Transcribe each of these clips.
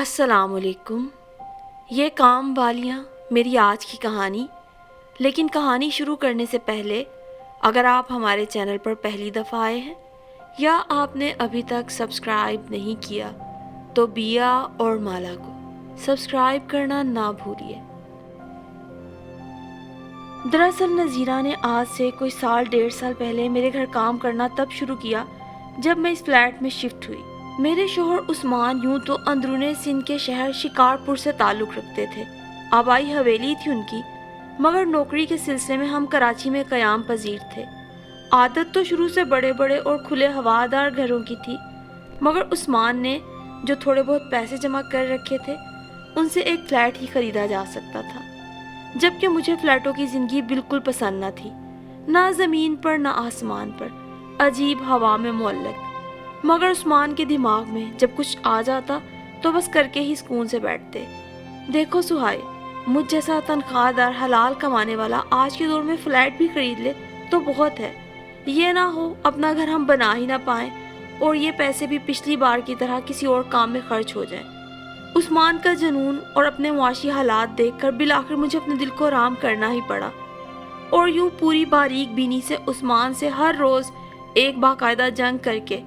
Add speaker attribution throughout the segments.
Speaker 1: السلام علیکم۔ یہ کام والیاں میری آج کی کہانی، لیکن کہانی شروع کرنے سے پہلے اگر آپ ہمارے چینل پر پہلی دفعہ آئے ہیں یا آپ نے ابھی تک سبسکرائب نہیں کیا تو بیا اور مالا کو سبسکرائب کرنا نہ بھولیے۔ دراصل نذیرہ نے آج سے کوئی سال ڈیڑھ سال پہلے میرے گھر کام کرنا تب شروع کیا جب میں اس فلیٹ میں شفٹ ہوئی۔ میرے شوہر عثمان یوں تو اندرون سندھ کے شہر شکارپور سے تعلق رکھتے تھے، آبائی حویلی تھی ان کی، مگر نوکری کے سلسلے میں ہم کراچی میں قیام پذیر تھے۔ عادت تو شروع سے بڑے بڑے اور کھلے ہوادار گھروں کی تھی، مگر عثمان نے جو تھوڑے بہت پیسے جمع کر رکھے تھے ان سے ایک فلیٹ ہی خریدا جا سکتا تھا، جبکہ مجھے فلیٹوں کی زندگی بالکل پسند نہ تھی، نہ زمین پر نہ آسمان پر، عجیب ہوا میں معلق۔ مگر عثمان کے دماغ میں جب کچھ آ جاتا تو بس کر کے ہی سکون سے بیٹھتے۔ دیکھو سہائی، مجھ جیسا تنخواہ دار حلال کمانے والا آج کے دور میں فلیٹ بھی خرید لے تو بہت ہے، یہ نہ ہو اپنا گھر ہم بنا ہی نہ پائیں اور یہ پیسے بھی پچھلی بار کی طرح کسی اور کام میں خرچ ہو جائیں۔ عثمان کا جنون اور اپنے معاشی حالات دیکھ کر بالآخر مجھے اپنے دل کو آرام کرنا ہی پڑا، اور یوں پوری باریک بینی سے عثمان سے ہر روز ایک باقاعدہ جنگ کر کے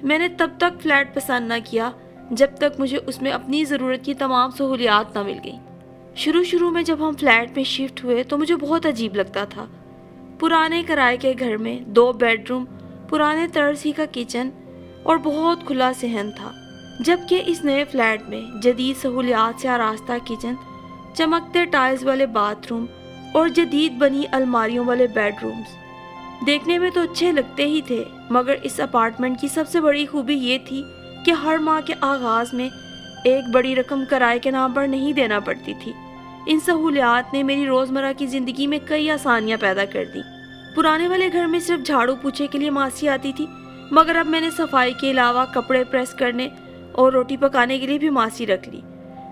Speaker 1: میں نے تب تک فلیٹ پسند نہ کیا جب تک مجھے اس میں اپنی ضرورت کی تمام سہولیات نہ مل گئیں۔ شروع میں جب ہم فلیٹ میں شفٹ ہوئے تو مجھے بہت عجیب لگتا تھا۔ پرانے کرائے کے گھر میں 2 بیڈ روم، پرانے طرز ہی کا کچن اور بہت کھلا صحن تھا، جبکہ اس نئے فلیٹ میں جدید سہولیات سے آراستہ کچن، چمکتے ٹائلز والے باتھ روم اور جدید بنی الماریوں والے بیڈ رومز دیکھنے میں تو اچھے لگتے ہی تھے، مگر اس اپارٹمنٹ کی سب سے بڑی خوبی یہ تھی کہ ہر ماہ کے آغاز میں ایک بڑی رقم کرائے کے نام پر نہیں دینا پڑتی تھی۔ ان سہولیات نے میری روزمرہ کی زندگی میں کئی آسانیاں پیدا کر دیں۔ پرانے والے گھر میں صرف جھاڑو پوچھے کے لیے ماسی آتی تھی، مگر اب میں نے صفائی کے علاوہ کپڑے پریس کرنے اور روٹی پکانے کے لیے بھی ماسی رکھ لی،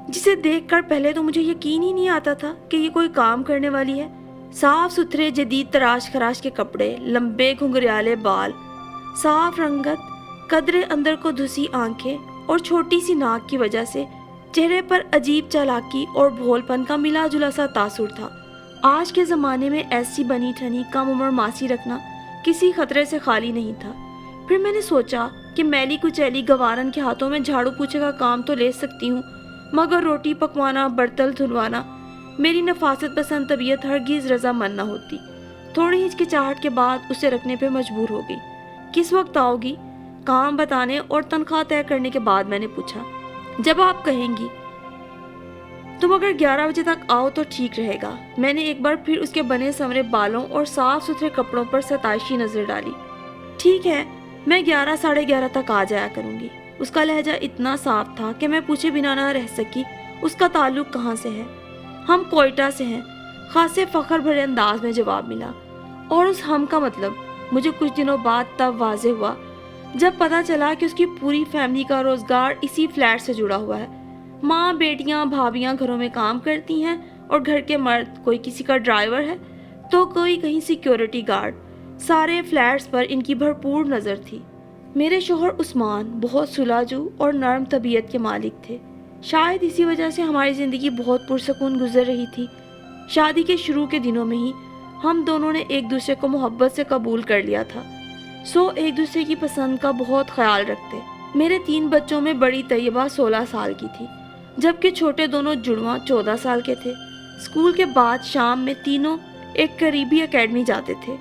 Speaker 1: جسے دیکھ کر پہلے تو مجھے یقین ہی نہیں آتا تھا کہ یہ کوئی کام کرنے والی ہے۔ صاف ستھرے جدید تراش خراش کے کپڑے، لمبے گھنگریالے بال، صاف رنگت، قدرے اندر کو دھسی آنکھیں اور چھوٹی سی ناک کی وجہ سے چہرے پر عجیب چالاکی اور بھول پن کا ملا جلا سا تاثر تھا۔ آج کے زمانے میں ایسی بنی ٹھنی کم عمر ماسی رکھنا کسی خطرے سے خالی نہیں تھا۔ پھر میں نے سوچا کہ میلی کچیلی گوارن کے ہاتھوں میں جھاڑو پوچھے کا کام تو لے سکتی ہوں، مگر روٹی پکوانا، برتن دھلوانا میری نفاست پسند طبیعت ہرگز رضا مند نہ ہوتی۔ تھوڑی ہچکچاہٹ کے بعد اسے رکھنے پہ مجبور ہو گئی۔ کس وقت آؤ گی؟ کام بتانے اور تنخواہ طے کرنے کے بعد میں نے پوچھا۔ جب آپ کہیں گی۔ تم اگر 11 بجے تک آؤ تو ٹھیک رہے گا۔ میں نے ایک بار پھر اس کے بنے سنورے بالوں اور صاف ستھرے کپڑوں پر ستائشی نظر ڈالی۔ ٹھیک ہے، میں 11 ساڑھے 11 تک آ جایا کروں گی۔ اس کا لہجہ اتنا صاف تھا کہ میں پوچھے بنا نہ رہ سکی اس کا تعلق کہاں سے ہے۔ ہم کوئٹہ سے ہیں، خاصے فخر بھرے انداز میں جواب ملا، اور اس ہم کا مطلب مجھے کچھ دنوں بعد تب واضح ہوا جب پتا چلا کہ اس کی پوری فیملی کا روزگار اسی فلیٹ سے جڑا ہوا ہے۔ ماں، بیٹیاں، بھابیاں گھروں میں کام کرتی ہیں اور گھر کے مرد کوئی کسی کا ڈرائیور ہے تو کوئی کہیں سیکیورٹی گارڈ۔ سارے فلیٹس پر ان کی بھرپور نظر تھی۔ میرے شوہر عثمان بہت سلاجو اور نرم طبیعت کے مالک تھے، شاید اسی وجہ سے ہماری زندگی بہت پرسکون گزر رہی تھی۔ شادی کے شروع کے دنوں میں ہی ہم دونوں نے ایک دوسرے کو محبت سے قبول کر لیا تھا، ایک دوسرے کی پسند کا بہت خیال رکھتے۔ میرے 3 بچوں میں بڑی طیبہ 16 سال کی تھی، جبکہ چھوٹے دونوں جڑواں 14 سال کے تھے۔ اسکول کے بعد شام میں تینوں ایک قریبی اکیڈمی جاتے تھے۔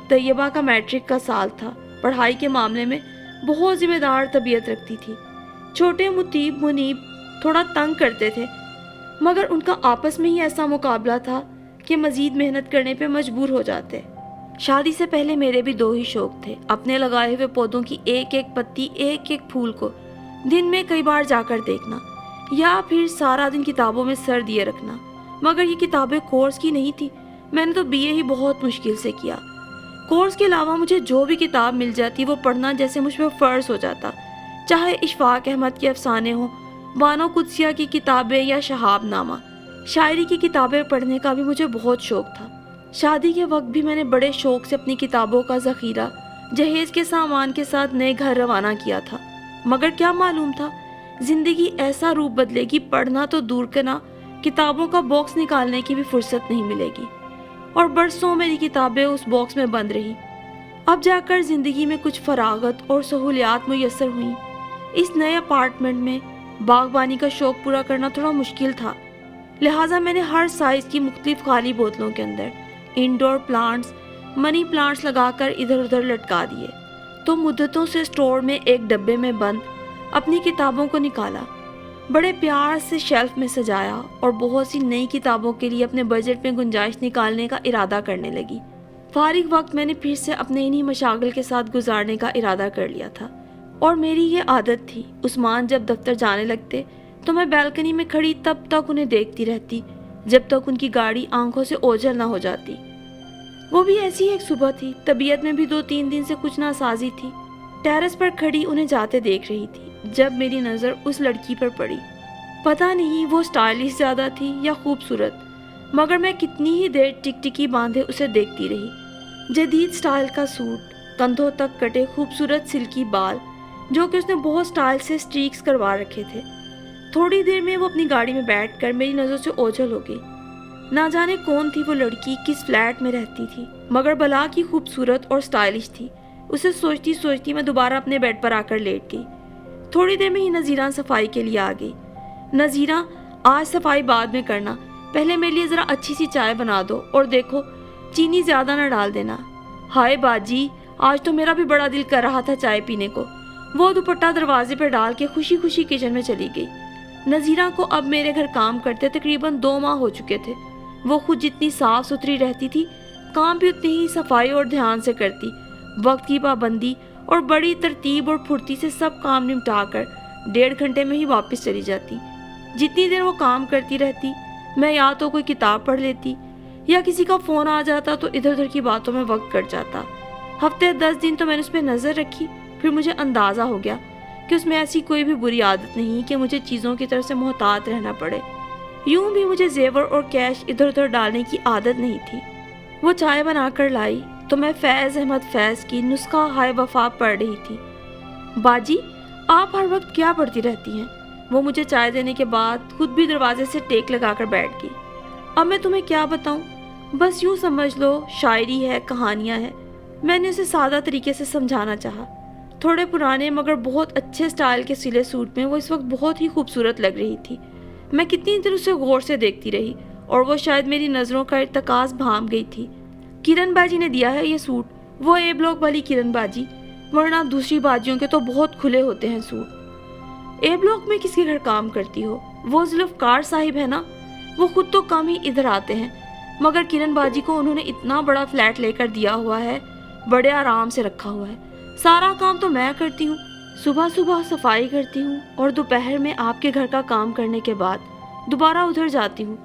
Speaker 1: طیبہ کا میٹرک کا سال تھا، پڑھائی کے معاملے میں بہت ذمہ دار طبیعت رکھتی تھی۔ چھوٹے مطیب منیب تھوڑا تنگ کرتے تھے، مگر ان کا آپس میں ہی ایسا مقابلہ تھا کہ مزید محنت کرنے پہ مجبور ہو جاتے۔ شادی سے پہلے میرے بھی 2 ہی شوق تھے، اپنے لگائے ہوئے پودوں کی ایک ایک پتی، ایک ایک پھول کو دن میں کئی بار جا کر دیکھنا، یا پھر سارا دن کتابوں میں سر دیے رکھنا۔ مگر یہ کتابیں کورس کی نہیں تھی، میں نے تو BA ہی بہت مشکل سے کیا۔ کورس کے علاوہ مجھے جو بھی کتاب مل جاتی وہ پڑھنا جیسے مجھ پہ فرض ہو جاتا، چاہے اشفاق احمد کے افسانے ہوں، بانو قدسیہ کی کتابیں یا شہاب نامہ۔ شاعری کی کتابیں پڑھنے کا بھی مجھے بہت شوق تھا۔ شادی کے وقت بھی میں نے بڑے شوق سے اپنی کتابوں کا ذخیرہ جہیز کے سامان کے ساتھ نئے گھر روانہ کیا تھا، مگر کیا معلوم تھا जिंदगी ऐसा रूप बदलेगी, पढ़ना तो दूर करना, किताबों का बॉक्स निकालने की भी फुर्सत नहीं मिलेगी। और बरसों मेरी किताबें उस बॉक्स में बंद रही। अब जाकर जिंदगी में कुछ फरागत और सहूलियात मुयस्सर हुई। इस नए अपार्टमेंट में बागबानी का शौक पूरा करना थोड़ा मुश्किल था, लिहाजा मैंने हर साइज की मुख्तलिफ खाली बोतलों के अंदर इंडोर प्लांट्स, मनी प्लांट्स लगाकर इधर उधर लटका दिए। तो मुद्दतों से स्टोर में एक डब्बे में बंद अपनी किताबों को निकाला, बड़े प्यार से शेल्फ में सजाया और बहुत सी नई किताबों के लिए अपने बजट में गुंजाइश निकालने का इरादा करने लगी। फारिग वक्त मैंने फिर से अपने इन्हीं मशागिल के साथ गुजारने का इरादा कर लिया था। और मेरी ये आदत थी, उस्मान जब दफ्तर जाने लगते तो मैं बालकनी में खड़ी तब तक उन्हें देखती रहती जब तक उनकी गाड़ी आंखों से ओझल ना हो जाती। वो भी ऐसी एक सुबह थी, तबीयत में भी 2-3 दिन से कुछ नासाजी थी। टेरेस पर खड़ी उन्हें जाते देख रही थी जब मेरी नज़र उस लड़की पर पड़ी। पता नहीं वो स्टाइलिश ज़्यादा थी या खूबसूरत, मगर मैं कितनी ही देर टिकटिकी बांधे उसे देखती रही। जदीद स्टाइल का सूट, कंधों तक कटे खूबसूरत सिल्की बाल जो कि उसने बहुत स्टाइल से स्ट्रीक्स करवा रखे थे। थोड़ी देर में वो अपनी गाड़ी में बैठकर मेरी नज़रों से ओझल हो गई। ना जाने कौन थी वो लड़की, किस फ्लैट में रहती थी, मगर भला की खूबसूरत और स्टाइलिश थी। उसे सोचती सोचती मैं दोबारा अपने बेड पर आकर लेट गई। थोड़ी देर में ही नज़ीरा सफाई के लिए आ गई। नज़ीरा, आज सफाई बाद में करना, पहले मेरे लिए ज़रा अच्छी सी चाय बना दो और देखो चीनी ज़्यादा ना डाल देना। हाय बाजी, आज तो मेरा भी बड़ा दिल कर रहा था चाय पीने को। वो दुपट्टा दरवाजे पर डाल के खुशी खुशी किचन में चली गई। नज़ीरा को अब मेरे घर काम करते तकरीबन 2 माह हो चुके थे। वो खुद जितनी साफ सुथरी रहती थी, काम भी उतनी ही सफाई और ध्यान से करती। वक्त की पाबंदी और बड़ी तरतीब और फुर्ती से सब काम निपटा कर 1.5 घंटे में ही वापस चली जाती। जितनी देर वो काम करती रहती, मैं या तो कोई किताब पढ़ लेती या किसी का फ़ोन आ जाता तो इधर उधर की बातों में वक्त कट जाता। हफ्ते 10 दिन तो मैंने उस पर नज़र रखी, फिर मुझे अंदाज़ा हो गया कि उसमें ऐसी कोई भी बुरी आदत नहीं कि मुझे चीज़ों की तरफ से मोहतात रहना पड़े। यूं भी मुझे जेवर और कैश इधर उधर डालने की आदत नहीं थी। वो चाय बनाकर लाई तो मैं फैज़ अहमद फैज़ की नुस्खा हाय वफा पढ़ रही थी। बाजी, आप हर वक्त क्या पढ़ती रहती हैं? वो मुझे चाय देने के बाद खुद भी दरवाजे से टेक लगाकर बैठ गई। अब मैं तुम्हें क्या बताऊं, बस यूं समझ लो, शायरी है, कहानियां हैं। मैंने उसे सादा तरीके से समझाना चाहा। थोड़े पुराने मगर बहुत अच्छे स्टाइल के सिले सूट में वो इस वक्त बहुत ही खूबसूरत लग रही थी। मैं कितनी देर उसे गौर से देखती रही और वो शायद मेरी नज़रों का इर्तकाज़ भांप गई थी। किरण बाजी ने दिया है ये सूट, वो ए ब्लॉक वाली किरण बाजी, वरना दूसरी बाजियों के तो बहुत खुले होते हैं सूट। ए ब्लॉक में किसके घर काम करती हो? वो जुल्फ़कार साहिब है ना, वो खुद तो कम ही इधर आते हैं, मगर किरण बाजी को उन्होंने इतना बड़ा फ्लैट लेकर दिया हुआ है, बड़े आराम से रखा हुआ है। सारा काम तो मैं करती हूँ, सुबह सुबह सफाई करती हूँ और दोपहर में आपके घर का काम करने के बाद दोबारा उधर जाती हूँ।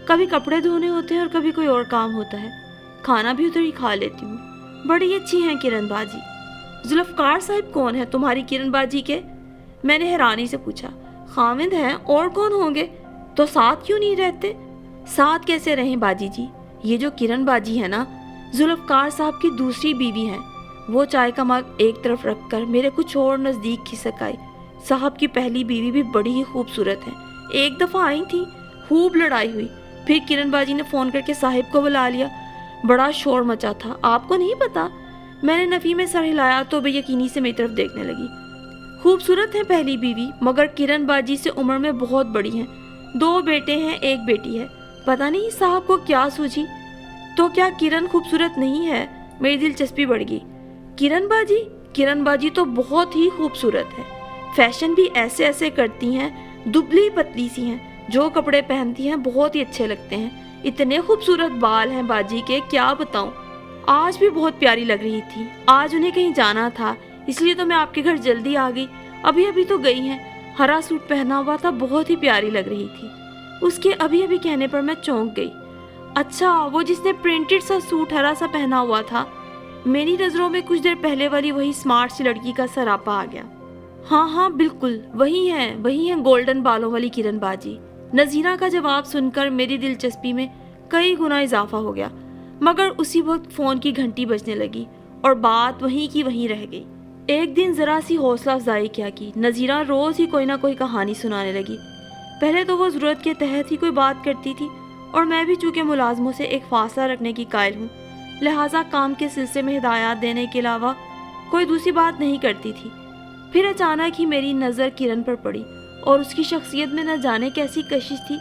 Speaker 1: कभी कपड़े धोने होते हैं और कभी कोई और काम होता है, खाना भी उधर ही खा लेती हूँ। बड़ी अच्छी हैं किरण बाजी। जुल्फ़कार साहिब कौन है तुम्हारी किरण बाजी के? मैंने हैरानी से पूछा। खामिद हैं, और कौन होंगे? तो साथ क्यों नहीं रहते? साथ कैसे रहें बाजी जी, ये जो किरण बाजी है ना, जुल्फ़कार साहब की दूसरी बीवी हैं। वो चाय का मग एक तरफ रखकर मेरे कुछ और नज़दीक खिसक आई। साहब की पहली बीवी भी बड़ी ही खूबसूरत है। एक दफ़ा आई थी, खूब लड़ाई हुई, फिर किरण बाजी ने फ़ोन करके साहिब को बुला लिया। बड़ा शोर मचा था, आपको नहीं पता? मैंने नफ़ी में सर हिलाया तो बेयकीनी से मेरी तरफ देखने लगी। खूबसूरत है पहली बीवी, मगर किरण बाजी से उम्र में बहुत बड़ी हैं। 2 बेटे हैं, 1 बेटी है। पता नहीं साहब को क्या सूझी। तो क्या किरण खूबसूरत नहीं है? मेरी दिलचस्पी बढ़ गई। किरण बाजी तो बहुत ही खूबसूरत है। फैशन भी ऐसे ऐसे करती हैं, दुबली पतली सी हैं, जो कपड़े पहनती हैं बहुत ही अच्छे लगते हैं। इतने खूबसूरत बाल हैं बाजी के, क्या बताऊं। आज भी बहुत प्यारी लग रही थी। आज उन्हें कहीं जाना था, इसलिए तो मैं आपके घर जल्दी आ गई। अभी अभी तो गई हैं। हरा सूट पहना हुआ था, बहुत ही प्यारी लग रही थी। उसके अभी अभी कहने पर मैं चौंक गई। अच्छा, वो जिसने प्रिंटेड सा सूट हरा सा पहना हुआ था। मेरी नज़रों में कुछ देर पहले वाली वही स्मार्ट सी लड़की का सरापा आ गया। हाँ बिल्कुल वही है गोल्डन बालों वाली किरण बाजी। नज़ीरा का जवाब सुनकर मेरी दिलचस्पी में कई गुना इजाफा हो गया, मगर उसी वक्त फ़ोन की घंटी बजने लगी और बात वहीं की वहीं रह गई। ایک دن ذرا سی حوصلہ افزائی کیا کی، نذیرہ روز ہی کوئی نہ کوئی کہانی سنانے لگی۔ پہلے تو وہ ضرورت کے تحت ہی کوئی بات کرتی تھی، اور میں بھی چونکہ ملازموں سے ایک فاصلہ رکھنے کی قائل ہوں، لہٰذا کام کے سلسلے میں ہدایات دینے کے علاوہ کوئی دوسری بات نہیں کرتی تھی۔ پھر اچانک ہی میری نظر کرن پر پڑی، اور اس کی شخصیت میں نہ جانے کیسی کشش تھی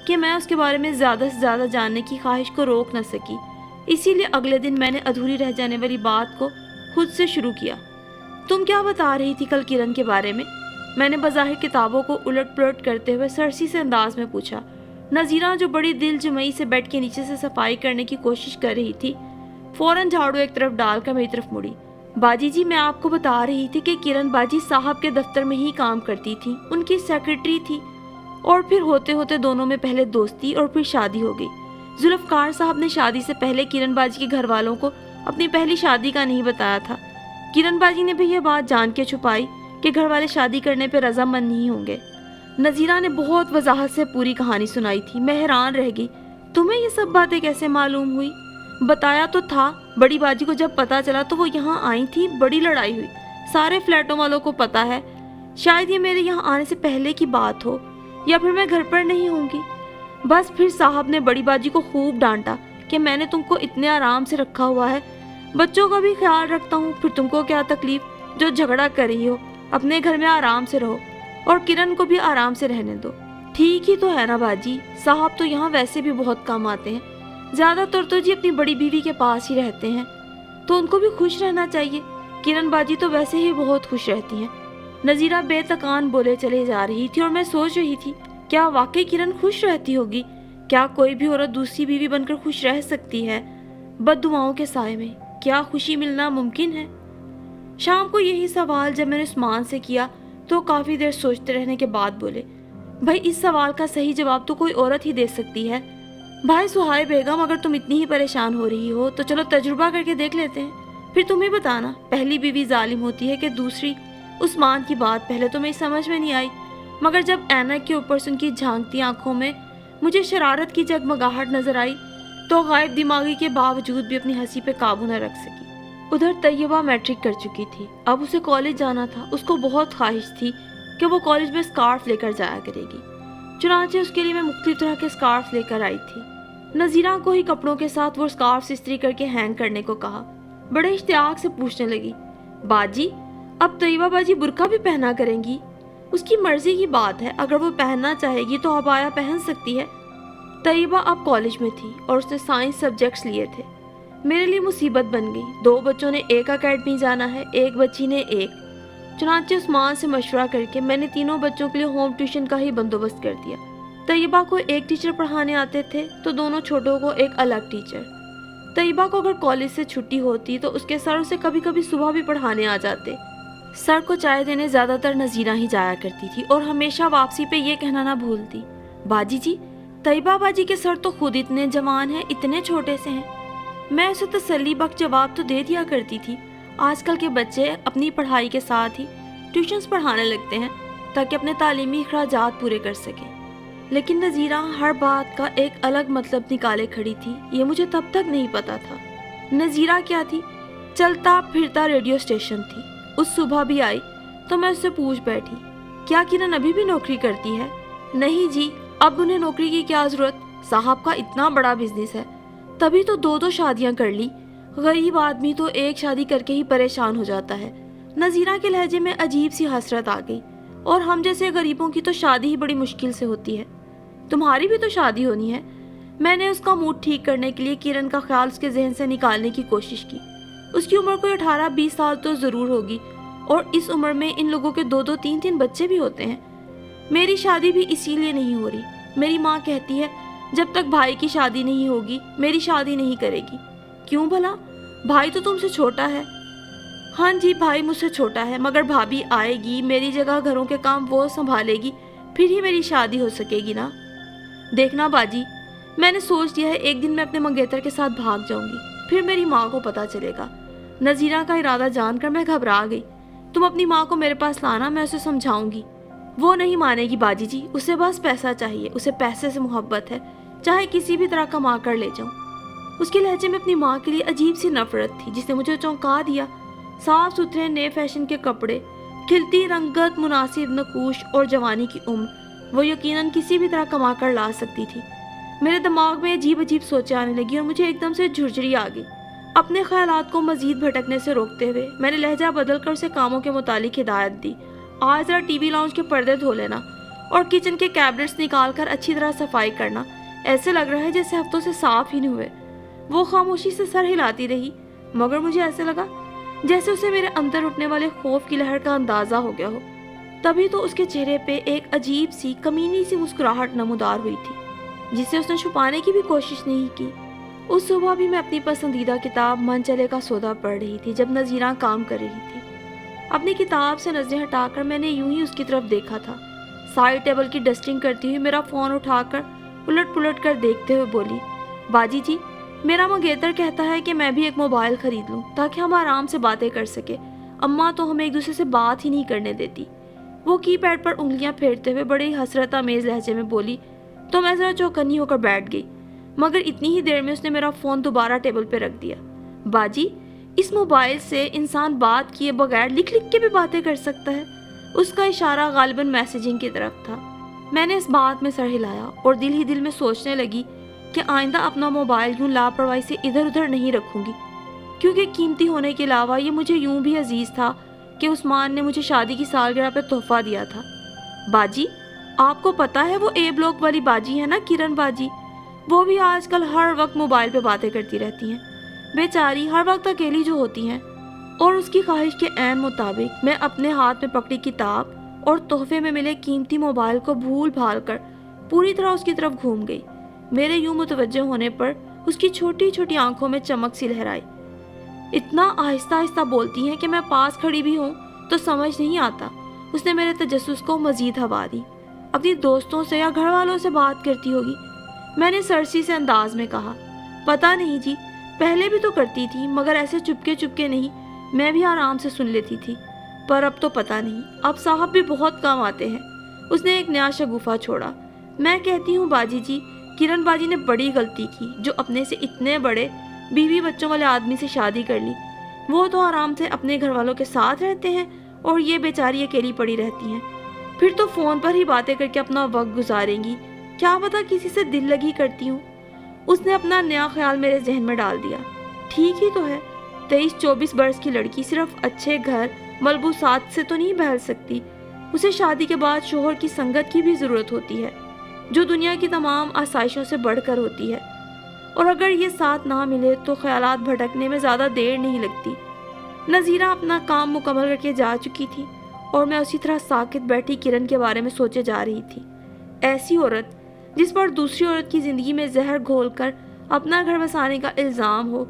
Speaker 1: کہ میں اس کے بارے میں زیادہ سے زیادہ جاننے کی خواہش کو روک نہ سکی۔ اسی لیے اگلے دن میں نے ادھوری رہ جانے والی بات کو خود سے شروع کیا۔ تم کیا بتا رہی تھی کل کرن کے بارے میں نے بظاہر کتابوں کو الٹ پلٹ کرتے ہوئے سرسی سے انداز میں پوچھا۔ نذیرہ جو بڑی دل جمعی سے بیڈ کے نیچے سے صفائی کرنے کی کوشش کر رہی تھی، فوراً جھاڑو ایک طرف ڈال کر میری طرف مڑی۔ باجی جی، میں آپ کو بتا رہی تھی کہ کرن باجی صاحب کے دفتر میں ہی کام کرتی تھی، ان کی سیکرٹری تھی، اور پھر ہوتے ہوتے دونوں میں پہلے دوستی اور پھر شادی ہو گئی۔ ذوالفقار صاحب نے شادی سے پہلے کرن باجی کے گھر والوں کو اپنی پہلی شادی کا نہیں بتایا تھا۔ کرن باجی نے بھی یہ بات جان کے چھپائی کہ گھر والے شادی کرنے پہ رضامند نہیں ہوں گے۔ نذیرہ نے بہت وضاحت سے پوری کہانی سنائی تھی۔ میں حیران رہ گئی، تمہیں یہ سب باتیں کیسے معلوم ہوئی؟ بتایا تو تھا، بڑی باجی کو جب پتا چلا تو وہ یہاں آئی تھی، بڑی لڑائی ہوئی، سارے فلیٹوں والوں کو پتا ہے۔ شاید یہ میرے یہاں آنے سے پہلے کی بات ہو، یا پھر میں گھر پر نہیں ہوں گی۔ بس پھر صاحب نے بڑی باجی کو خوب ڈانٹا کہ میں نے تم کو اتنے آرام سے رکھا ہوا ہے، بچوں کا بھی خیال رکھتا ہوں، پھر تم کو کیا تکلیف جو جھگڑا کر رہی ہو، اپنے گھر میں آرام سے رہو اور کرن کو بھی آرام سے رہنے دو۔ ٹھیک ہی تو ہے نا باجی، صاحب تو یہاں ویسے بھی بہت کم آتے ہیں، زیادہ تر تو جی اپنی بڑی بیوی کے پاس ہی رہتے ہیں، تو ان کو بھی خوش رہنا چاہیے۔ کرن باجی تو ویسے ہی بہت خوش رہتی ہیں۔ نذیرہ بے تکان بولے چلے جا رہی تھی، اور میں سوچ رہی تھی کیا واقعی کرن خوش رہتی ہوگی؟ کیا کوئی بھی عورت دوسری بیوی بن کر خوش رہ سکتی ہے؟ بد دعاؤں کے سائے میں کیا خوشی ملنا ممکن ہے؟ شام کو یہی سوال جب میں نے عثمان سے کیا تو کافی دیر سوچتے رہنے کے بعد بولے، بھائی اس سوال کا صحیح جواب تو کوئی عورت ہی دے سکتی ہے۔ بھائی سہائے بیگم، اگر تم اتنی ہی پریشان ہو رہی ہو تو چلو تجربہ کر کے دیکھ لیتے ہیں، پھر تم ہی بتانا پہلی بیوی ظالم ہوتی ہے کہ دوسری۔ عثمان کی بات پہلے تو میری سمجھ میں نہیں آئی، مگر جب اینک کے اوپر سے ان کی جھانکتی آنکھوں میں مجھے شرارت کی جگمگاہٹ نظر آئی تو غائب دماغی کے باوجود بھی اپنی ہنسی پہ قابو نہ رکھ سکی۔ ادھر طیبہ میٹرک کر چکی تھی، اب اسے کالج جانا تھا۔ اس کو بہت خواہش تھی کہ وہ کالج میں اسکارف لے کر جایا کرے گی، چنانچہ اس کے لیے میں مختلف طرح کے اسکارف لے کر آئی تھی۔ نذیرہ کو ہی کپڑوں کے ساتھ وہ اسکارف استری کر کے ہینگ کرنے کو کہا۔ بڑے اشتیاق سے پوچھنے لگی، باجی اب طیبہ باجی برقع بھی پہنا کریں گی؟ اس کی مرضی کی بات ہے، اگر وہ پہننا چاہے گی تو عبایا پہن سکتی ہے۔ طیبہ اب کالج میں تھی اور اس نے سائنس سبجیکٹس لیے تھے۔ میرے لیے مصیبت بن گئی، دو بچوں نے ایک اکیڈمی جانا ہے، ایک بچی نے ایک۔ چنانچہ عثمان سے مشورہ کر کے میں نے تینوں بچوں کے لیے ہوم ٹیوشن کا ہی بندوبست کر دیا۔ طیبہ کو ایک ٹیچر پڑھانے آتے تھے تو دونوں چھوٹوں کو ایک الگ ٹیچر۔ طیبہ کو اگر کالج سے چھٹی ہوتی تو اس کے سر اسے کبھی کبھی صبح بھی پڑھانے آ جاتے۔ سر کو چائے دینے زیادہ تر نذیرہ ہی جایا کرتی تھی اور ہمیشہ واپسی پہ یہ کہنا نہ بھولتی، باجی جی طیبہ باجی کے سر تو خود اتنے جوان ہیں، اتنے چھوٹے سے ہیں۔ میں اسے تسلی بخش جواب تو دے دیا کرتی تھی، آج کل کے بچے اپنی پڑھائی کے ساتھ ہی ٹیوشنز پڑھانے لگتے ہیں تاکہ اپنے تعلیمی اخراجات پورے کر سکیں، لیکن نذیرہ ہر بات کا ایک الگ مطلب نکالے کھڑی تھی۔ یہ مجھے تب تک نہیں پتا تھا۔ نذیرہ کیا تھی؟ چلتا پھرتا ریڈیو اسٹیشن تھی۔ اس صبح بھی آئی تو میں اس سے پوچھ بیٹھی، کیا کرن ابھی بھی نوکری کرتی ہے؟ نہیں جی، اب انہیں نوکری کی کیا ضرورت، صاحب کا اتنا بڑا بزنس ہے، تبھی تو دو شادیاں کر لی۔ غریب آدمی تو ایک شادی کر کے ہی پریشان ہو جاتا ہے۔ نذیرہ کے لہجے میں عجیب سی حسرت آ گئی، اور ہم جیسے غریبوں کی تو شادی ہی بڑی مشکل سے ہوتی ہے، تمہاری بھی تو شادی ہونی ہے۔ میں نے اس کا موڈ ٹھیک کرنے کے لیے کرن کا خیال اس کے ذہن سے نکالنے کی کوشش کی۔ اس کی عمر کوئی 18-20 سال تو ضرور ہوگی، اور اس عمر میں ان لوگوں کے 2-2 3-3 بچے بھی ہوتے ہیں۔ میری شادی بھی اسی لیے نہیں ہو رہی۔ میری ماں کہتی ہے جب تک بھائی کی شادی نہیں ہوگی میری شادی نہیں کرے گی۔ کیوں بھلا؟ بھائی تو تم سے چھوٹا ہے۔ ہاں جی، بھائی مجھ سے چھوٹا ہے، مگر بھابھی آئے گی، میری جگہ گھروں کے کام وہ سنبھالے گی، پھر ہی میری شادی ہو سکے گی نا۔ دیکھنا باجی، میں نے سوچ لیا ہے ایک دن میں اپنے منگیتر کے ساتھ بھاگ جاؤں گی، پھر میری ماں کو پتا چلے گا۔ نذیرہ کا ارادہ جان کر میں گھبرا گئی۔ تم اپنی ماں کو میرے پاس لانا، میں اسے سمجھاؤں گی۔ وہ نہیں مانے گی باجی جی، اسے بس پیسہ چاہیے، اسے پیسے سے محبت ہے، چاہے کسی بھی طرح کما کر لے جاؤں۔ اس کے لہجے میں اپنی ماں کے لیے عجیب سی نفرت تھی جس نے مجھے چونکا دیا۔ साफ सुथरे नए फैशन के कपड़े, खिलती रंगत, मुनासिब नकूश और जवानी की उम्र वो यकीनन किसी भी तरह कमा कर ला सकती थी। मेरे दिमाग में अजीब अजीब सोचें आने लगी और मुझे एकदम से झुरझुरी आ गई। अपने ख्यालात को मजीद भटकने से रोकते हुए मैंने लहजा बदल कर उसे कामों के मुतालिक हिदायत दी। आज जरा टीवी लाउंज के पर्दे धो लेना और किचन के कैबिनेट्स निकाल कर अच्छी तरह सफाई करना। ऐसे लग रहा है जैसे हफ्तों से साफ ही नहीं हुए। वो खामोशी से सर हिलाती रही, मगर मुझे ऐसे लगा जैसे उसे मेरे अंदर उठने वाले खौफ की लहर का अंदाजा हो गया हो। तभी तो उसके चेहरे पे एक अजीब सी कमीनी सी मुस्कुराहट नमूदार हुई थी, जिसे उसने छुपाने की भी कोशिश नहीं की। उस सुबह भी मैं अपनी पसंदीदा किताब मन चले का सौदा पढ़ रही थी जब नज़ीरा काम कर रही थी। अपनी किताब से नजरें हटाकर मैंने यूं ही उसकी तरफ देखा था। साइड टेबल की डस्टिंग करती हुई मेरा फ़ोन उठाकर उलट पुलट कर देखते हुए बोली, बाजी जी, मेरा मंगेतर कहता है कि मैं भी एक मोबाइल खरीद लूं ताकि हम आराम से बातें कर सके। अम्मा तो हमें एक दूसरे से बात ही नहीं करने देती। वो कीपैड पर उंगलियां फेरते हुए बड़े ही हसरत आमेज लहजे में बोली तो मैं ज़रा चौकन्नी होकर बैठ गई, मगर इतनी ही देर में उसने मेरा फ़ोन दोबारा टेबल पर रख दिया। बाजी, इस मोबाइल से इंसान बात किए बगैर लिख लिख के भी बातें कर सकता है। उसका इशारा गालिबन मैसेजिंग की तरफ था। मैंने इस बात में सर हिलाया और दिल ही दिल में सोचने लगी कि आइंदा अपना मोबाइल यूं लापरवाही से इधर उधर नहीं रखूंगी, क्योंकि कीमती होने के अलावा ये मुझे यूं भी अजीज था कि उस्मान ने मुझे शादी की सालगिरह पे तोहफा दिया था। बाजी, आपको पता है वो ए ब्लॉक वाली बाजी है ना, किरण बाजी, वो भी आजकल हर वक्त मोबाइल पे बातें करती रहती हैं। बेचारी हर वक्त अकेली जो होती हैं। और उसकी ख्वाहिश के ऐन मुताबिक मैं अपने हाथ में पकड़ी किताब और तोहफे में मिले कीमती मोबाइल को भूल भाल कर पूरी तरह उसकी तरफ घूम गई। मेरे यूं मुतवज्जो होने पर उसकी छोटी छोटी आंखों में चमक सी लहराई। इतना आहिस्ता आहिस्ता बोलती हैं कि मैं पास खड़ी भी हूँ तो समझ नहीं आता। उसने मेरे तजस्सुस को मजीद हवा दी। अपनी दोस्तों से या घर वालों से बात करती होगी, मैंने सरसी से अंदाज में कहा। पता नहीं जी, पहले भी तो करती थी, मगर ऐसे चुपके चुपके नहीं, मैं भी आराम से सुन लेती थी। पर अब तो पता नहीं, अब साहब भी बहुत काम आते हैं। उसने एक नया शगुफा छोड़ा। मैं कहती हूँ बाजी जी, किरण बाजी ने बड़ी गलती की जो अपने से इतने बड़े बीवी बच्चों वाले आदमी से शादी कर ली। वो तो आराम से अपने घर वालों के साथ रहते हैं और ये बेचारी अकेली पड़ी रहती हैं। फिर तो फ़ोन पर ही बातें करके अपना वक्त गुजारेंगी, क्या पता किसी से दिल लगी करती हूँ। उसने अपना नया ख्याल मेरे जहन में डाल दिया। ठीक ही तो है, 23-24 बरस की लड़की सिर्फ अच्छे घर मलबूसात से तो नहीं बहल सकती। उसे शादी के बाद शोहर की संगत की भी ज़रूरत होती है, जो दुनिया की तमाम आसाइशों से बढ़कर होती है। और अगर ये साथ ना मिले तो ख्यालात भटकने में ज़्यादा देर नहीं लगती। नज़ीरा अपना काम मुकम्मल करके जा चुकी थी और मैं उसी तरह साकित बैठी किरण के बारे में सोचे जा रही थी। ऐसी औरत जिस पर दूसरी औरत की ज़िंदगी में जहर घोलकर अपना घर बसाने का इल्ज़ाम हो,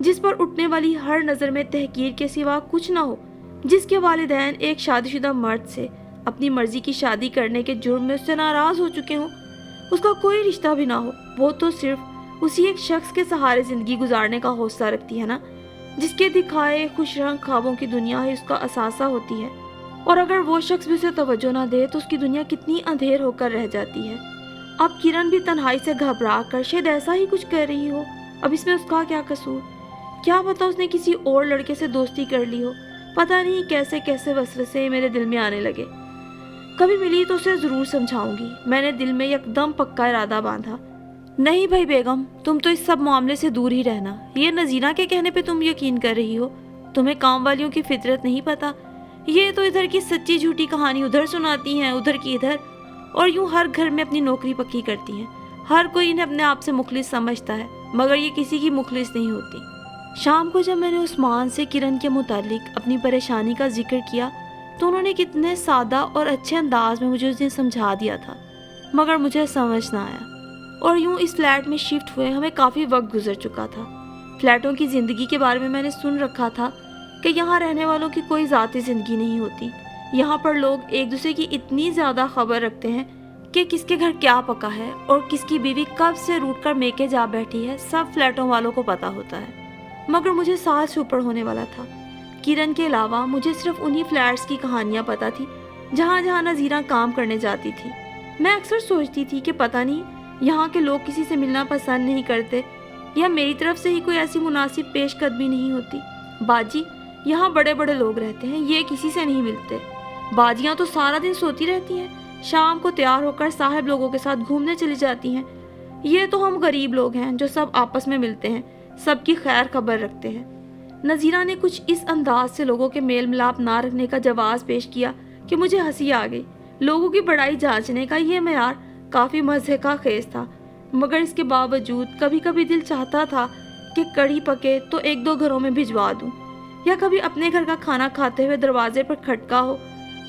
Speaker 1: जिस पर उठने वाली हर नज़र में तहकीर के सिवा कुछ ना हो, जिसके वालिदैन एक शादीशुदा मर्द से अपनी मर्जी की शादी करने के जुर्म में उससे नाराज़ हो चुके हों, उसका कोई रिश्ता भी ना हो, वो तो सिर्फ उसी एक शख्स के सहारे ज़िंदगी गुजारने का हौसला रखती है ना, जिसके दिखाए खुश रंग ख्वाबों की दुनिया ही उसका असासा होती है। और अगर वो शख्स भी उसे तवज्जो ना दे तो उसकी दुनिया कितनी अंधेर होकर रह जाती है। अब किरण भी तन्हाई से घबरा कर शायद ऐसा ही कुछ कर रही हो। अब इसमें उसका क्या कसूर? क्या पता उसने किसी और लड़के से दोस्ती कर ली हो। पता नहीं कैसे कैसे वसवसे मेरे दिल में आने लगे। कभी मिली तो उसे ज़रूर समझाऊंगी, मैंने दिल में एकदम पक्का इरादा बांधा। नहीं भाई बेगम, तुम तो इस सब मामले से दूर ही रहना। ये नज़ीरा के कहने पे तुम यकीन कर रही हो, तुम्हें काम वालियों की फितरत नहीं पता। ये तो इधर की सच्ची झूठी कहानी उधर सुनाती हैं, उधर की इधर, और यूं हर घर में अपनी नौकरी पक्की करती हैं। हर कोई इन्हें अपने आप से मुखलिस समझता है, मगर ये किसी की मुखलिस नहीं होती। शाम को जब मैंने उस्मान से किरण के मुतालिक अपनी परेशानी का जिक्र किया तो उन्होंने कितने सादा और अच्छे अंदाज में मुझे उस दिन समझा दिया था, मगर मुझे समझ ना आया। और यूं इस फ्लैट में शिफ्ट हुए हमें काफ़ी वक्त गुजर चुका था। फ्लैटों की ज़िंदगी के बारे में मैंने सुन रखा था कि यहाँ रहने वालों की कोई ज़ाती ज़िंदगी नहीं होती। यहाँ पर लोग एक दूसरे की इतनी ज़्यादा खबर रखते हैं कि किसके घर क्या पका है और किसकी बीवी कब से रूठ कर मेके जा बैठी है, सब फ्लैटों वालों को पता होता है। मगर मुझे साल से ऊपर होने वाला था। किरण के अलावा मुझे सिर्फ उन्हीं फ्लैट्स की कहानियाँ पता थी जहाँ जहाँ नज़ीरा काम करने जाती थी। मैं अक्सर सोचती थी कि पता नहीं यहाँ के लोग किसी से मिलना पसंद नहीं करते या मेरी तरफ से ही कोई ऐसी मुनासिब पेशकदमी नहीं होती। बाजी, यहाँ बड़े बड़े लोग रहते हैं, ये किसी से नहीं मिलते। बाजियाँ तो सारा दिन सोती रहती हैं, शाम को तैयार होकर साहब लोगों के साथ घूमने चली जाती हैं। ये तो हम गरीब लोग हैं जो सब आपस में मिलते हैं, सबकी खैर खबर रखते हैं। नज़ीरा ने कुछ इस अंदाज से लोगों के मेल मिलाप ना रखने का जवाब पेश किया कि मुझे हंसी आ गई। लोगों की बड़ाई जांचने का ये मेयार काफ़ी मज़े का खेज था, मगर इसके बावजूद कभी कभी दिल चाहता था कि कड़ी पके तो एक दो घरों में भिजवा दूं, या कभी अपने घर का खाना खाते हुए दरवाजे पर खटका हो,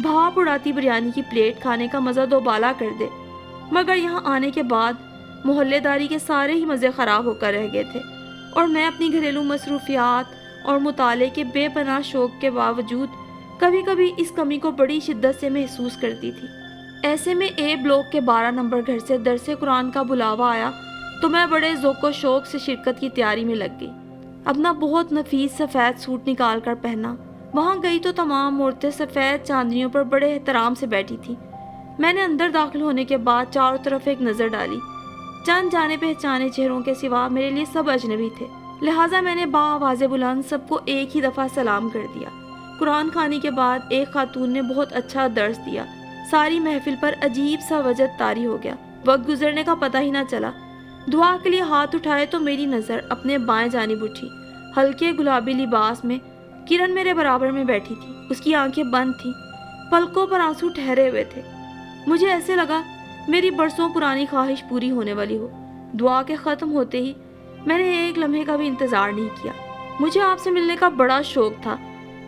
Speaker 1: भाप उड़ाती बिरयानी की प्लेट खाने का मज़ा दोबाला कर दे। मगर यहाँ आने के बाद मोहल्लेदारी के सारे ही मज़े ख़राब होकर रह गए थे, और मैं अपनी घरेलू मसरूफियात और मुताले के बेपनाह शौक़ के बावजूद कभी कभी इस कमी को बड़ी शिद्दत से महसूस करती थी। ऐसे में ए ब्लॉक के 12 नंबर घर से दरसे कुरान का बुलावा आया तो मैं बड़े ज़ौक़ शौक़ से शिरकत की तैयारी में लग गई। अपना बहुत नफीस सफ़ेद सूट निकाल कर पहना। वहाँ गई तो तमाम औरतें सफ़ेद चांदनियों पर बड़े एहतराम से बैठी थी। मैंने अंदर दाखिल होने के बाद चारों तरफ एक नज़र डाली। चंद जाने पहचाने चेहरों के सिवा मेरे लिए सब अजनबी थे, लिहाजा मैंने बाआवाज़ बुलंद सबको एक ही दफ़ा सलाम कर दिया। कुरान खाने के बाद एक खातून ने बहुत अच्छा दर्स दिया। सारी महफिल पर अजीब सा वजद तारी हो गया, वक्त गुजरने का पता ही ना चला। दुआ के लिए हाथ उठाए तो मेरी नज़र अपने बाएं जानिब उठी। हल्के गुलाबी लिबास में किरण मेरे बराबर में बैठी थी। उसकी आंखें बंद थीं, पलकों पर आंसू ठहरे हुए थे। मुझे ऐसे लगा मेरी बरसों पुरानी ख्वाहिश पूरी होने वाली हो। दुआ के ख़त्म होते ही मैंने एक लम्हे का भी इंतज़ार नहीं किया। मुझे आपसे मिलने का बड़ा शौक़ था।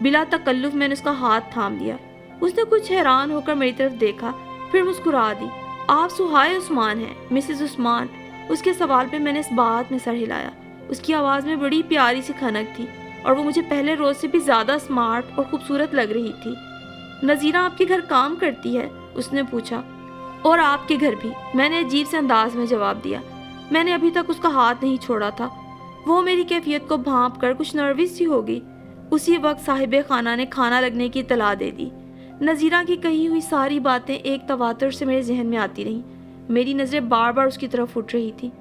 Speaker 1: बिला तकल्लुफ मैंने उसका हाथ थाम दिया। उसने कुछ हैरान होकर मेरी तरफ देखा, फिर मुस्कुरा दी। आप सुहाय उस्मान हैं, मिसेस उस्मान। उसके सवाल पे मैंने इस बात में सर हिलाया। उसकी आवाज़ में बड़ी प्यारी सी खनक थी और वो मुझे पहले रोज़ से भी ज़्यादा स्मार्ट और खूबसूरत लग रही थी। नज़ीरा आपके घर काम करती है? उसने पूछा। और आपके घर भी, मैंने अजीब से अंदाज में जवाब दिया। मैंने अभी तक उसका हाथ नहीं छोड़ा था। वो मेरी कैफियत को भांप कर कुछ नर्वस सी हो गई। उसी वक्त साहिबे खाना ने खाना लगने की इत्तला दे दी। नज़ीरा की कही हुई सारी बातें एक तवातुर से मेरे जहन में आती रहीं। मेरी नज़रें बार बार उसकी तरफ उठ रही थी।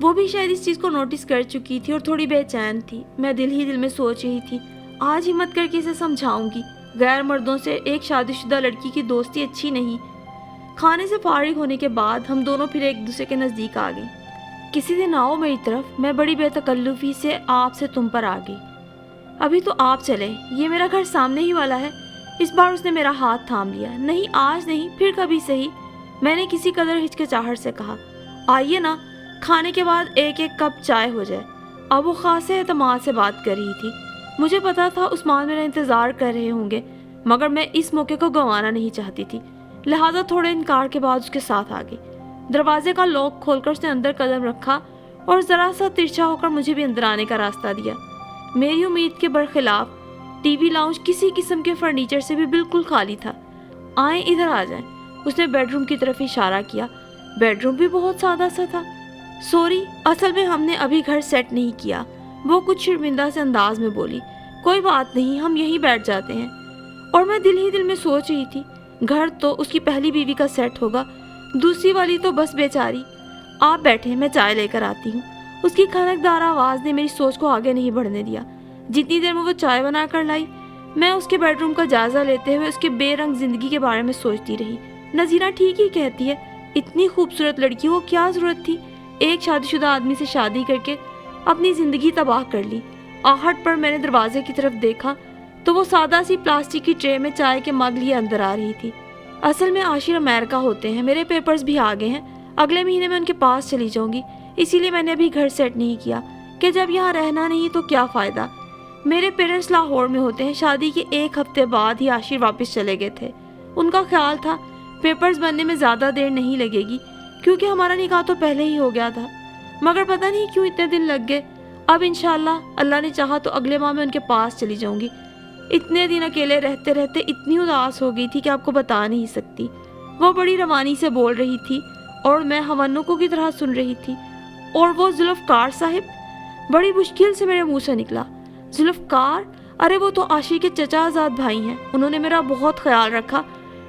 Speaker 1: वो भी शायद इस चीज़ को नोटिस कर चुकी थी और थोड़ी बेचैन थी। मैं दिल ही दिल में सोच रही थी, आज हिम्मत करके इसे समझाऊंगी। गैर मर्दों से एक शादीशुदा लड़की की दोस्ती अच्छी नहीं। खाने से फारिग होने के बाद हम दोनों फिर एक दूसरे के नज़दीक आ गए। किसी दिन आओ मेरी तरफ, मैं बड़ी बेतकल्लुफ़ी से आप से तुम पर आ गई। अभी तो आप चले, ये मेरा घर सामने ही वाला है। इस बार उसने मेरा हाथ थाम लिया। नहीं, आज नहीं, फिर कभी सही, मैंने किसी कदर हिचकिचाहट से कहा। आइए ना, खाने के बाद एक एक कप चाय हो जाए। अब वो खासे एतमाद से बात कर रही थी। मुझे पता था उस्मान मेरा इंतज़ार कर रहे होंगे, मगर मैं इस मौके को गंवाना नहीं चाहती थी, लिहाजा थोड़े इनकार के बाद उसके साथ आ गई। दरवाजे का लॉक खोलकर उसने अंदर कदम रखा और ज़रा सा तिरछा होकर मुझे भी अंदर आने का रास्ता दिया। मेरी उम्मीद के बरखिलाफ टीवी लाउंज किसी किस्म के फर्नीचर से भी बिल्कुल खाली था। आए, इधर आ जाएं। उसने बेडरूम की तरफ इशारा किया। बेडरूम भी बहुत सादा सा था। सॉरी, असल में हमने अभी घर सेट नहीं किया, वो कुछ शर्मिंदा से अंदाज में बोली। कोई बात नहीं, हम यहीं बैठ जाते हैं। और मैं दिल ही दिल में सोच रही थी, घर तो उसकी पहली बीवी का सेट होगा, दूसरी वाली तो बस बेचारी। आप बैठे, मैं चाय लेकर आती हूँ। उसकी खनकदार आवाज़ ने मेरी सोच को आगे नहीं बढ़ने दिया। जितनी देर में वो चाय बना कर लाई, मैं उसके बेडरूम का जायज़ा लेते हुए उसके बेरंग ज़िंदगी के बारे में सोचती रही। नज़ीरा ठीक ही कहती है, इतनी खूबसूरत लड़की को क्या ज़रूरत थी एक शादीशुदा आदमी से शादी करके अपनी ज़िंदगी तबाह कर ली। आहट पर मैंने दरवाजे की तरफ देखा तो वो सादा सी प्लास्टिक की ट्रे में चाय के मग लिए अंदर आ रही थी। असल में आशिर अमेरिका होते हैं, मेरे पेपर्स भी आ गए हैं, अगले महीने में उनके पास चली जाऊंगी। इसीलिए मैंने अभी घर सेट नहीं किया कि जब यहाँ रहना नहीं तो क्या फ़ायदा। मेरे पेरेंट्स लाहौर में होते हैं, शादी के एक हफ्ते बाद ही आशिर वापस चले गए थे। उनका ख्याल था पेपर्स बनने में ज़्यादा देर नहीं लगेगी, क्योंकि हमारा निकाह तो पहले ही हो गया था। मगर पता नहीं क्यों इतने दिन लग गए। अब इंशाल्लाह अल्लाह ने चाहा तो अगले माह में उनके पास चली जाऊंगी। इतने दिन अकेले रहते रहते इतनी उदास हो गई थी कि आपको बता नहीं सकती। वो बड़ी रवानी से बोल रही थी और मैं हवन्नुकों की तरह सुन रही थी। और वो जुल्फ़कार साहिब, बड़ी मुश्किल से मेरे मुंह से निकला। जुल्फ़कार? अरे वो तो आशी के चचाजाद भाई हैं। उन्होंने मेरा बहुत ख्याल रखा,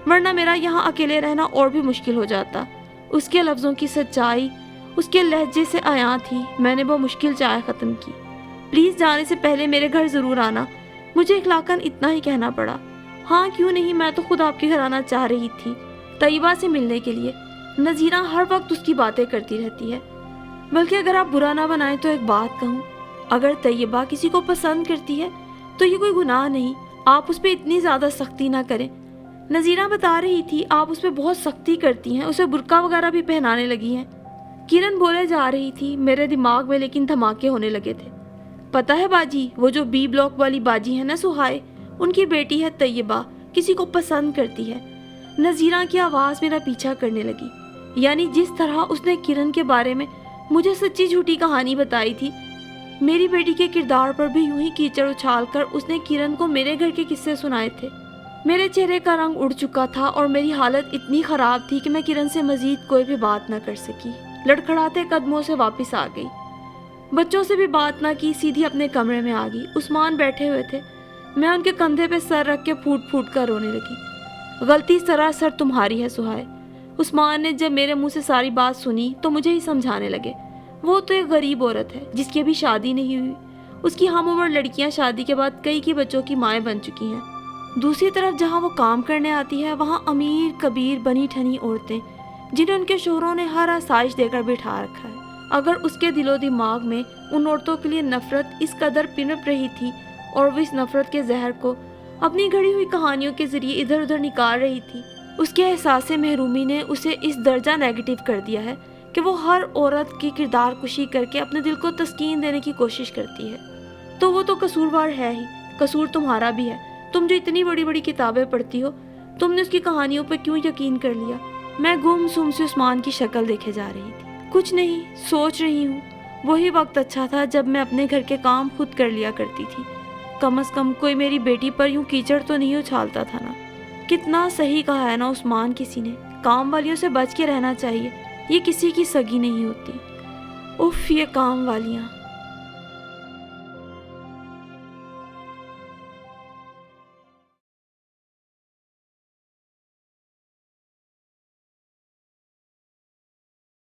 Speaker 1: वरना मेरा यहाँ अकेले रहना और भी मुश्किल हो जाता। उसके लफ्ज़ों की सच्चाई उसके लहजे से आया थी। मैंने वो मुश्किल चाय ख़त्म की। प्लीज़ जाने से पहले मेरे घर ज़रूर आना, مجھے اخلاقاً اتنا ہی کہنا پڑا۔ ہاں کیوں نہیں، میں تو خود آپ کے گھر آنا چاہ رہی تھی طیبہ سے ملنے کے لیے۔ نذیرہ ہر وقت اس کی باتیں کرتی رہتی ہے۔ بلکہ اگر آپ برا نہ بنائیں تو ایک بات کہوں، اگر طیبہ کسی کو پسند کرتی ہے تو یہ کوئی گناہ نہیں، آپ اس پہ اتنی زیادہ سختی نہ کریں۔ نذیرہ بتا رہی تھی آپ اس پہ بہت سختی کرتی ہیں، اسے برقع وغیرہ بھی پہنانے لگی ہیں۔ کرن بولے جا رہی تھی، میرے دماغ میں لیکن دھماکے ہونے لگے تھے۔ پتہ ہے باجی، وہ جو بی بلاک والی باجی ہے نا سہائے، ان کی بیٹی ہے طیبہ، کسی کو پسند کرتی ہے۔ نذیرہ کی آواز میرا پیچھا کرنے لگی، یعنی جس طرح اس نے کرن کے بارے میں مجھے سچی جھوٹی کہانی بتائی تھی، میری بیٹی کے کردار پر بھی یوں ہی کیچڑ اچھال کر اس نے کرن کو میرے گھر کے قصے سنائے تھے۔ میرے چہرے کا رنگ اڑ چکا تھا اور میری حالت اتنی خراب تھی کہ میں کرن سے مزید کوئی بھی بات نہ کر سکی۔ لڑکھڑاتے قدموں سے واپس آ گئی، بچوں سے بھی بات نہ کی، سیدھی اپنے کمرے میں آ گئی۔ عثمان بیٹھے ہوئے تھے، میں ان کے کندھے پہ سر رکھ کے پھوٹ پھوٹ کر رونے لگی۔ غلطی سراسر تمہاری ہے سہائے۔ عثمان نے جب میرے منہ سے ساری بات سنی تو مجھے ہی سمجھانے لگے۔ وہ تو ایک غریب عورت ہے جس کی ابھی شادی نہیں ہوئی، اس کی ہم عمر لڑکیاں شادی کے بعد کئی کی بچوں کی مائیں بن چکی ہیں۔ دوسری طرف جہاں وہ کام کرنے آتی ہے وہاں امیر کبیر بنی ٹھنی عورتیں جنہیں ان کے شوہروں نے ہر آسائش دے کر بٹھا رکھا ہے۔ اگر اس کے دل و دماغ میں ان عورتوں کے لیے نفرت اس قدر پنپ رہی تھی اور وہ اس نفرت کے زہر کو اپنی گھڑی ہوئی کہانیوں کے ذریعے ادھر ادھر نکال رہی تھی، اس کے احساس محرومی نے اسے اس درجہ نیگیٹو کر دیا ہے کہ وہ ہر عورت کی کردار کشی کر کے اپنے دل کو تسکین دینے کی کوشش کرتی ہے۔ تو وہ تو قصوروار ہے ہی، قصور تمہارا بھی ہے۔ تم جو اتنی بڑی بڑی کتابیں پڑھتی ہو، تم نے اس کی کہانیوں پہ کیوں یقین کر لیا؟ میں گم سم سے عثمان کی شکل دیکھے جا رہی تھی۔ کچھ نہیں، سوچ رہی ہوں وہی وقت اچھا تھا جب میں اپنے گھر کے کام خود کر لیا کرتی تھی۔ کم از کم کوئی میری بیٹی پر یوں کیچڑ تو نہیں اچھالتا تھا نا۔ کتنا صحیح کہا ہے نا عثمان کسی نے، کام والیوں سے بچ کے رہنا چاہیے، یہ کسی کی سگی نہیں ہوتی۔ اف یہ کام والیاں۔